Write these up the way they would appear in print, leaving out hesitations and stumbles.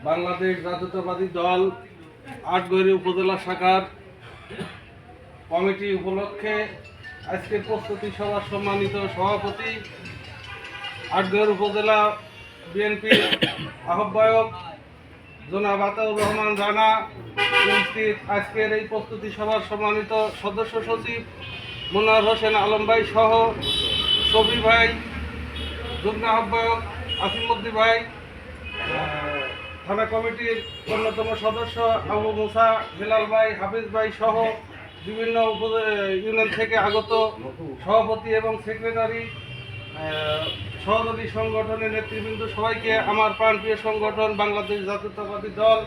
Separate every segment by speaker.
Speaker 1: বাংলাদেশ জাতীয়তাবাদী দল আটঘরি উপজেলা শাখার কমিটি উপলক্ষে আজকের প্রস্তুতি সভার সম্মানিত সভাপতি, আটঘর উপজেলা বিএনপি আহ্বায়ক জনাব আতাউর রহমান রানা উপস্থিত, আজকের এই প্রস্তুতি সভার সম্মানিত সদস্য সচিব মনোয়ার হোসেন আলম ভাই সহ শফি ভাই, যুগ্ম আহ্বায়ক আসিমউদ্দিন ভাই, থানা কমিটির অন্যতম সদস্য আবু মুসা, হেলাল ভাই, হাফিজ ভাই সহ বিভিন্ন ইউনিয়ন থেকে আগত সভাপতি এবং সেক্রেটারি, সহযোগী সংগঠনের নেতৃবৃন্দ, সবাইকে আমার প্রাণপ্রিয় সংগঠন বাংলাদেশ জাতীয়তাবাদী দল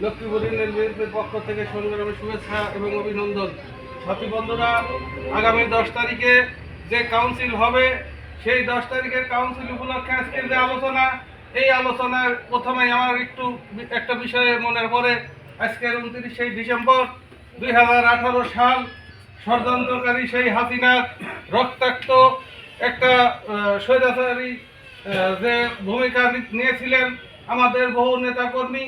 Speaker 1: লক্ষ্মীপুর ইউনিয়ন বিএনপির পক্ষ থেকে সংগ্রামী শুভেচ্ছা এবং অভিনন্দন। সাথী বন্ধুরা, আগামী 10 তারিখে যে কাউন্সিল হবে, সেই 10 তারিখের কাউন্সিল উপলক্ষে আজকের যে আলোচনা, এই আলোচনার প্রথমেই আমার একটা বিষয়ে মনে পড়ে। আজকের 29শে ডিসেম্বর 2018 সাল ষড়যন্ত্রকারী সেই হাসিনার রক্তাক্ত একটা স্বৈরাচারী যে ভূমিকা নিয়েছিলেন আমাদের বহু নেতাকর্মী,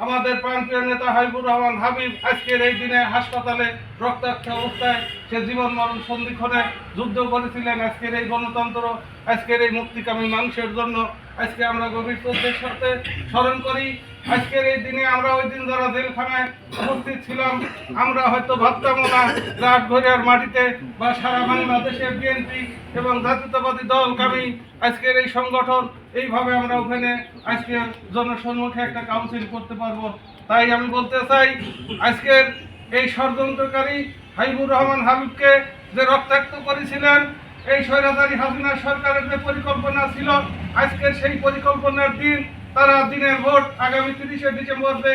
Speaker 1: আমাদের প্রাণপ্রিয় নেতা হাবিবুর রহমান হাবিব আজকের এই দিনে হাসপাতালে রক্তাক্ত অবস্থায় সে জীবন মরণ সন্ধিক্ষণে যুদ্ধ করেছিলেন। আজকের এই গণতন্ত্র, আজকের এই মুক্তিকামী মানুষের জন্য আজকে আমরা গভীর শ্রদ্ধার সাথে স্মরণ করি। আজকের এই দিনে আমরা ওই দিন যারা জেলখানায় উপস্থিত ছিলাম, আমরা হয়তো ভাবতামও না আটঘরিয়ার মাটিতে বা সারা বাংলাদেশে বিএনপি এবং জাতীয়তাবাদী দলগামী আজকের এই সংগঠন এইভাবে আমরা ওখানে আজকে জনসম্মুখে একটা কাউন্সিল করতে পারবো। তাই আমি বলতে চাই, আজকের এই ষড়যন্ত্রকারী হাবিবুর রহমান হাবিবকে যে রক্তাক্ত করেছিলেন, এই স্বৈরাচারী হাসিনা সরকারের যে পরিকল্পনা ছিল, আজকের সেই পরিকল্পনার দিন, তারা দিনের ভোট আগামী 30শে ডিসেম্বর যে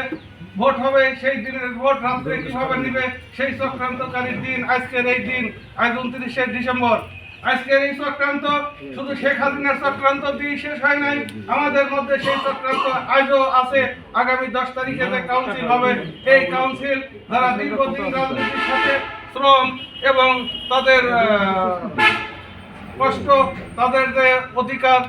Speaker 1: ভোট হবে, সেই দিনের ভোট রাত্রে কিভাবে নিবে, সেই চক্রান্তকারীর দিন আজকের এই দিন। আজ 29শে ডিসেম্বর। আজকের এই চক্রান্ত শুধু শেখ হাসিনার চক্রান্ত দিয়ে শেষ হয় নাই, আমাদের মধ্যে সেই চক্রান্ত আজও আছে। আগামী 10 তারিখে যে কাউন্সিল হবে, এই কাউন্সিল যারা দীর্ঘদিন রাজনীতির সাথে শ্রম এবং তাদের কষ্ট, তাদের যে অধিকার,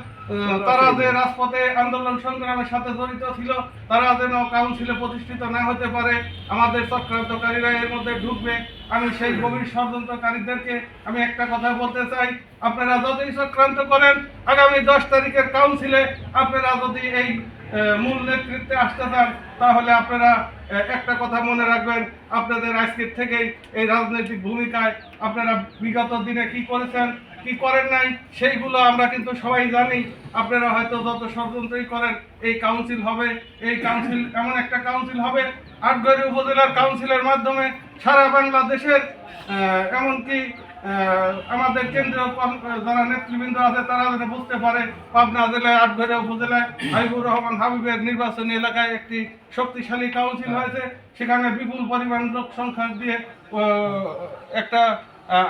Speaker 1: তারা যে রাজপথে আন্দোলন সংগ্রামের সাথে জড়িত ছিল, তারা যেন কাউন্সিলে প্রতিষ্ঠিত না হতে পারে, আমাদের চক্রান্তকারীরা এর মধ্যে ঢুকবে। আমি সেই গভীর ষড়যন্ত্রকারীদেরকে আমি একটা কথা বলতে চাই, আপনারা যতই চক্রান্ত করেন, আগামী 10 তারিখের কাউন্সিলে আপনারা যদি এই মূল নেতৃত্বে আসতে চান, তাহলে আপনারা একটা কথা মনে রাখবেন, আপনাদের আজকের থেকেই এই রাজনৈতিক ভূমিকায় আপনারা বিগত দিনে কি করেছেন, কি করেন নাই, সেইগুলো আমরা কিন্তু সবাই জানি। আপনারা হয়তো যত ষড়যন্ত্রই করেন, এই কাউন্সিল হবে, এই কাউন্সিল এমন একটা কাউন্সিল হবে, আটঘরি উপজেলার কাউন্সিলের মাধ্যমে সারা বাংলাদেশের এমনকি আমাদের কেন্দ্রীয় যারা নেতৃবৃন্দ আছে, তারা যেন বুঝতে পারে পাবনা জেলায় আটঘরি উপজেলায় হাবিবুর রহমান হাবিবের নির্বাচনী এলাকায় একটি শক্তিশালী কাউন্সিল হয়েছে। সেখানে বিপুল পরিমাণ লোক সংখ্যা দিয়ে একটা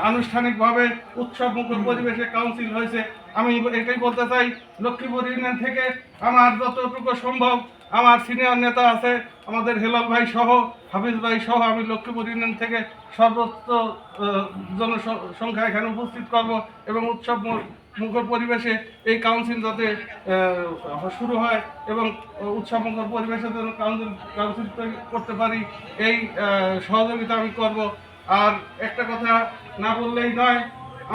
Speaker 1: আনুষ্ঠানিকভাবে উৎসব মুখর পরিবেশে কাউন্সিল হয়েছে। আমি এটাই বলতে চাই, লক্ষ্মীপুর ইউনিয়ন থেকে আমার যতটুকু সম্ভব, আমার সিনিয়র নেতা আছে আমাদের হেলাল ভাই সহ, হাফিজ ভাই সহ, আমি লক্ষ্মীপুর ইউনিয়ন থেকে সর্বোচ্চ জনসংখ্যা এখানে উপস্থিত করব এবং উৎসব মুখর পরিবেশে এই কাউন্সিল যাতে শুরু হয় এবং উৎসব মুখর পরিবেশে যেন কাউন্সিল করতে পারি, এই সহযোগিতা আমি করব। আর একটা কথা না বললেই নয়,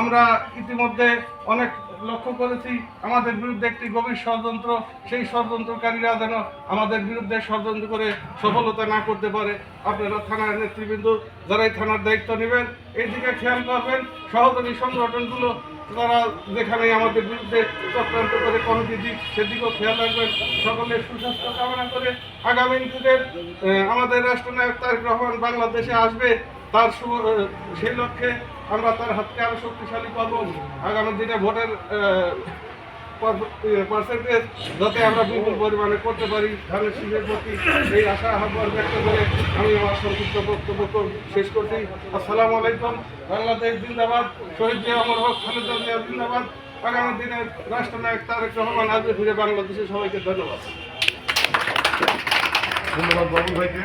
Speaker 1: আমরা ইতিমধ্যে অনেক লক্ষ্য করেছি আমাদের বিরুদ্ধে একটি গভীর ষড়যন্ত্র, সেই ষড়যন্ত্রকারীরা যেন আমাদের বিরুদ্ধে ষড়যন্ত্র করে সফলতা না করতে পারে। আপনারা থানার নেতৃবৃন্দ যারাই থানার দায়িত্ব নেবেন, এই দিকে খেয়াল করবেন। সহযোগী সংগঠনগুলো তারা যেখানে আমাদের বিরুদ্ধে চক্রান্ত করে কমিটি দিক, সেদিকেও খেয়াল রাখবেন। সকলের সুস্বাস্থ্য কামনা করে আগামী দিনের আমাদের রাষ্ট্রনায়ক তারেক রহমান বাংলাদেশে আসবে, তার সেই লক্ষ্যে আমরা তার হাতকে আরো শক্তিশালী করবো। আগামী দিনে ভোটের পার্সেন্টেজ যাতে আমরা বিপুল পরিমাণে করতে পারি, ধানের শীষের প্রতি এই আশা আহ্বান ব্যক্ত করে আমি আমার সংক্ষিপ্ত বক্তব্য শেষ করছি। আসসালামু আলাইকুম। বাংলাদেশ জিন্দাবাদ, শহীদ জিয়া অমর হক, খালেদা জিয়া জিন্দাবাদ। আগামী দিনে রাষ্ট্রনায়ক তারেক রহমান আসবে ফিরে বাংলাদেশে। সবাইকে ধন্যবাদ।
Speaker 2: ধন্যবাদ বাবুল ভাইকে।